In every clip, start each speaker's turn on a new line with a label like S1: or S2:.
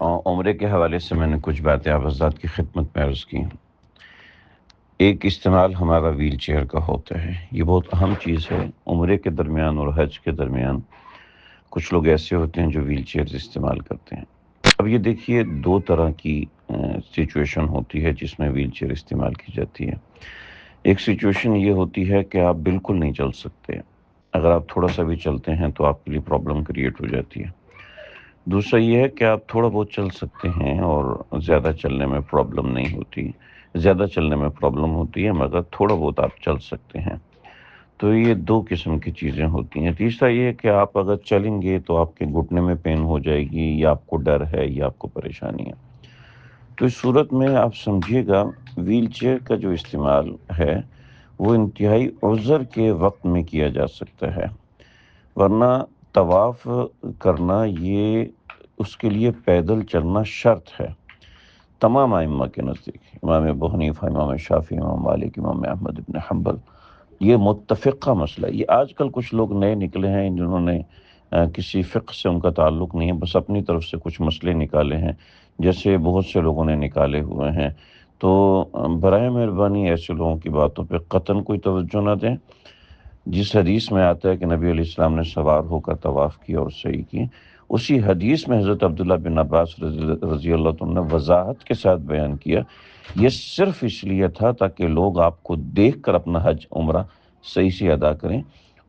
S1: عمرے کے حوالے سے میں نے کچھ باتیں آپ حضرات کی خدمت میں عرض کی۔ ایک استعمال ہمارا ویل چیئر کا ہوتا ہے، یہ بہت اہم چیز ہے۔ عمرے کے درمیان اور حج کے درمیان کچھ لوگ ایسے ہوتے ہیں جو ویل چیئر استعمال کرتے ہیں۔ اب یہ دیکھیے، دو طرح کی سچویشن ہوتی ہے جس میں ویل چیئر استعمال کی جاتی ہے۔ ایک سچویشن یہ ہوتی ہے کہ آپ بالکل نہیں چل سکتے، اگر آپ تھوڑا سا بھی چلتے ہیں تو آپ کے لیے پرابلم کریٹ ہو جاتی ہے۔ دوسرا یہ ہے کہ آپ تھوڑا بہت چل سکتے ہیں اور زیادہ چلنے میں پرابلم نہیں ہوتی، زیادہ چلنے میں پرابلم ہوتی ہے مگر تھوڑا بہت آپ چل سکتے ہیں۔ تو یہ دو قسم کی چیزیں ہوتی ہیں۔ تیسرا یہ ہے کہ آپ اگر چلیں گے تو آپ کے گھٹنے میں پین ہو جائے گی، یا آپ کو ڈر ہے، یا آپ کو پریشانی ہے۔ تو اس صورت میں آپ سمجھیے گا، ویل چیئر کا جو استعمال ہے وہ انتہائی عذر کے وقت میں کیا جا سکتا ہے، ورنہ طواف کرنا یہ اس کے لیے پیدل چلنا شرط ہے تمام ائمہ کے نزدیک۔ امام ابو حنیفہ، امام شافعی، امام مالک، امام احمد بن حنبل، یہ متفقہ مسئلہ ہے۔ یہ آج کل کچھ لوگ نئے نکلے ہیں جنہوں نے کسی فقہ سے ان کا تعلق نہیں ہے، بس اپنی طرف سے کچھ مسئلے نکالے ہیں، جیسے بہت سے لوگوں نے نکالے ہوئے ہیں۔ تو برائے مہربانی ایسے لوگوں کی باتوں پہ قطعاً کوئی توجہ نہ دیں۔ جس حدیث میں آتا ہے کہ نبی علیہ السلام نے سوار ہو کر طواف کی اور سعی کی، اسی حدیث میں حضرت عبداللہ بن عباس رضی اللہ عنہ نے وضاحت کے ساتھ بیان کیا، یہ صرف اس لیے تھا تاکہ لوگ آپ کو دیکھ کر اپنا حج عمرہ صحیح سے ادا کریں۔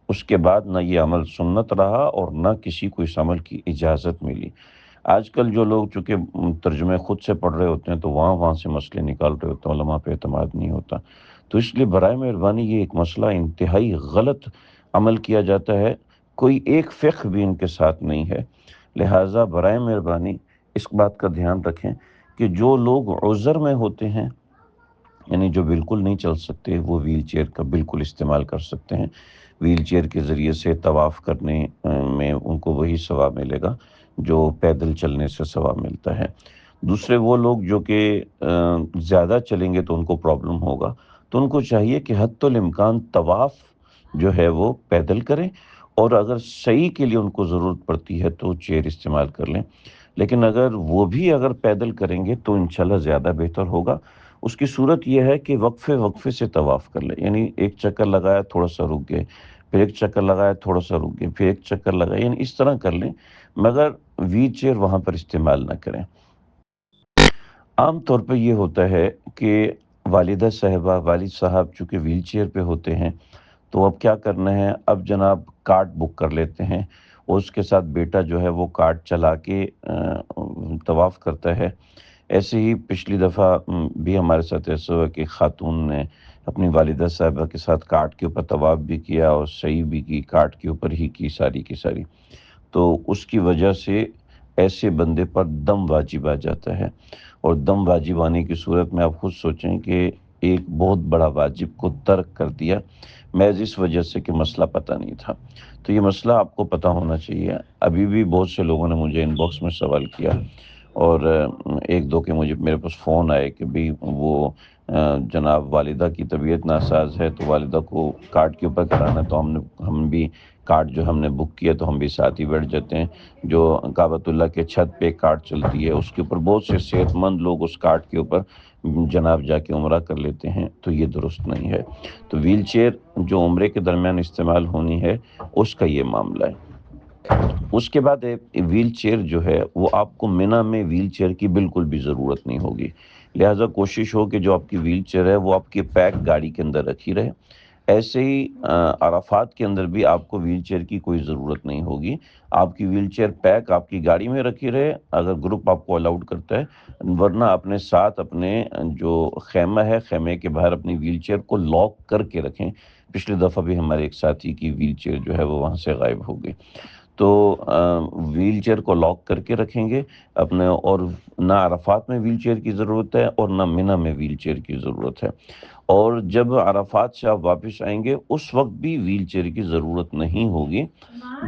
S1: اس کے بعد نہ یہ عمل سنت رہا اور نہ کسی کو اس عمل کی اجازت ملی۔ آج کل جو لوگ چونکہ ترجمے خود سے پڑھ رہے ہوتے ہیں تو وہاں سے مسئلے نکال رہے ہوتے ہیں، علماء پہ اعتماد نہیں ہوتا۔ تو اس لیے برائے مہربانی یہ ایک مسئلہ انتہائی غلط عمل کیا جاتا ہے، کوئی ایک فقہ بھی ان کے ساتھ نہیں ہے۔ لہٰذا برائے مہربانی اس بات کا دھیان رکھیں کہ جو لوگ عذر میں ہوتے ہیں، یعنی جو بالکل نہیں چل سکتے، وہ ویل چیئر کا بالکل استعمال کر سکتے ہیں۔ ویل چیئر کے ذریعے سے طواف کرنے میں ان کو وہی ثواب ملے گا جو پیدل چلنے سے ثواب ملتا ہے۔ دوسرے وہ لوگ جو کہ زیادہ چلیں گے تو ان کو پرابلم ہوگا، تو ان کو چاہیے کہ حتی الامکان طواف جو ہے وہ پیدل کریں، اور اگر صحیح کے لیے ان کو ضرورت پڑتی ہے تو چیئر استعمال کر لیں۔ لیکن اگر پیدل کریں گے تو انشاءاللہ زیادہ بہتر ہوگا۔ اس کی صورت یہ ہے کہ وقفے سے طواف کر لیں، یعنی ایک چکر لگایا تھوڑا سا رک گئے، پھر ایک چکر لگایا تھوڑا سا رک گئے، پھر ایک چکر لگایا، یعنی اس طرح کر لیں، مگر ویل چیئر وہاں پر استعمال نہ کریں۔ عام طور پہ یہ ہوتا ہے کہ والدہ صاحبہ، والد صاحب چونکہ ویل چیئر پہ ہوتے ہیں تو اب کیا کرنا ہے، اب جناب کارٹ بک کر لیتے ہیں، اور اس کے ساتھ بیٹا جو ہے وہ کارٹ چلا کے طواف کرتا ہے۔ ایسے ہی پچھلی دفعہ بھی ہمارے ساتھ ایسا ہوا کہ خاتون نے اپنی والدہ صاحبہ کے ساتھ کارٹ کے اوپر طواف بھی کیا اور سعی بھی کی، کارٹ کے اوپر ہی کی ساری کی ساری۔ تو اس کی وجہ سے ایسے بندے پر دم واجب آ جاتا ہے، اور دم واجب آنے کی صورت میں آپ خود سوچیں کہ ایک بہت بڑا واجب کو ترک کر دیا محض اس وجہ سے کہ مسئلہ پتہ نہیں تھا۔ تو یہ مسئلہ آپ کو پتہ ہونا چاہیے۔ ابھی بھی بہت سے لوگوں نے مجھے ان باکس میں سوال کیا، اور ایک دو کے میرے پاس فون آئے کہ بھی وہ جناب والدہ کی طبیعت ناساز ہے تو والدہ کو کارٹ کے اوپر کرانا، تو ہم بھی کارٹ جو ہم نے بک کیا تو ہم بھی ساتھ ہی بیٹھ جاتے ہیں۔ جو کعبۃ اللہ کے چھت پہ کارٹ چلتی ہے اس کے اوپر بہت سے صحت مند لوگ اس کارٹ کے اوپر جناب جا کے عمرہ کر لیتے ہیں، تو یہ درست نہیں ہے۔ تو ویل چیئر جو عمرے کے درمیان استعمال ہونی ہے اس کا یہ معاملہ ہے۔ اس کے بعد ویل چیئر جو ہے وہ آپ کو منی میں ویل چیئر کی بالکل بھی ضرورت نہیں ہوگی، لہٰذا کوشش ہو کہ جو آپ کی ویل چیئر ہے وہ آپ کی پیک گاڑی کے اندر رکھی رہے۔ ایسے ہی عرفات کے اندر بھی آپ کو ویل چیئر کی کوئی ضرورت نہیں ہوگی، آپ کی ویل چیئر پیک آپ کی گاڑی میں رکھی رہے اگر گروپ آپ کو الاؤڈ کرتا ہے، ورنہ اپنے ساتھ اپنے جو خیمہ ہے خیمے کے باہر اپنی ویل چیئر کو لاک کر کے رکھیں۔ پچھلی دفعہ بھی ہمارے ایک ساتھی کی ویل چیئر جو ہے وہ وہاں سے غائب ہو گئی۔ تو ویل چیئر کو لاک کر کے رکھیں گے اپنے، اور نہ عرفات میں ویل چیئر کی ضرورت ہے اور نہ منی میں ویل چیئر کی ضرورت ہے۔ اور جب عرفات سے آپ واپس آئیں گے اس وقت بھی ویل چیئر کی ضرورت نہیں ہوگی۔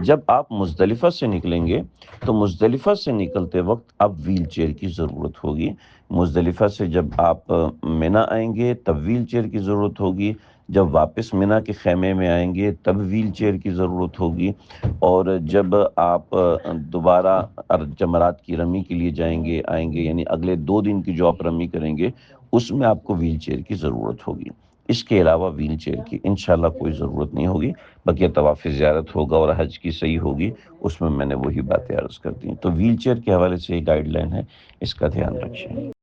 S1: جب آپ مزدلفہ سے نکلیں گے تو مزدلفہ سے نکلتے وقت اب ویل چیئر کی ضرورت ہوگی۔ مزدلفہ سے جب آپ منی آئیں گے تب ویل چیئر کی ضرورت ہوگی۔ جب واپس منا کے خیمے میں آئیں گے تب ویل چیئر کی ضرورت ہوگی، اور جب آپ دوبارہ جمرات کی رمی کے لیے آئیں گے، یعنی اگلے 2 دن کی جو آپ رمی کریں گے اس میں آپ کو ویل چیئر کی ضرورت ہوگی۔ اس کے علاوہ ویل چیئر کی انشاءاللہ کوئی ضرورت نہیں ہوگی، بقیہ طواف زیارت ہوگا اور حج کی صحیح ہوگی، اس میں نے وہی باتیں عرض کر دی ہیں۔ تو ویل چیئر کے حوالے سے یہ گائیڈ لائن ہے، اس کا دھیان رکھیں۔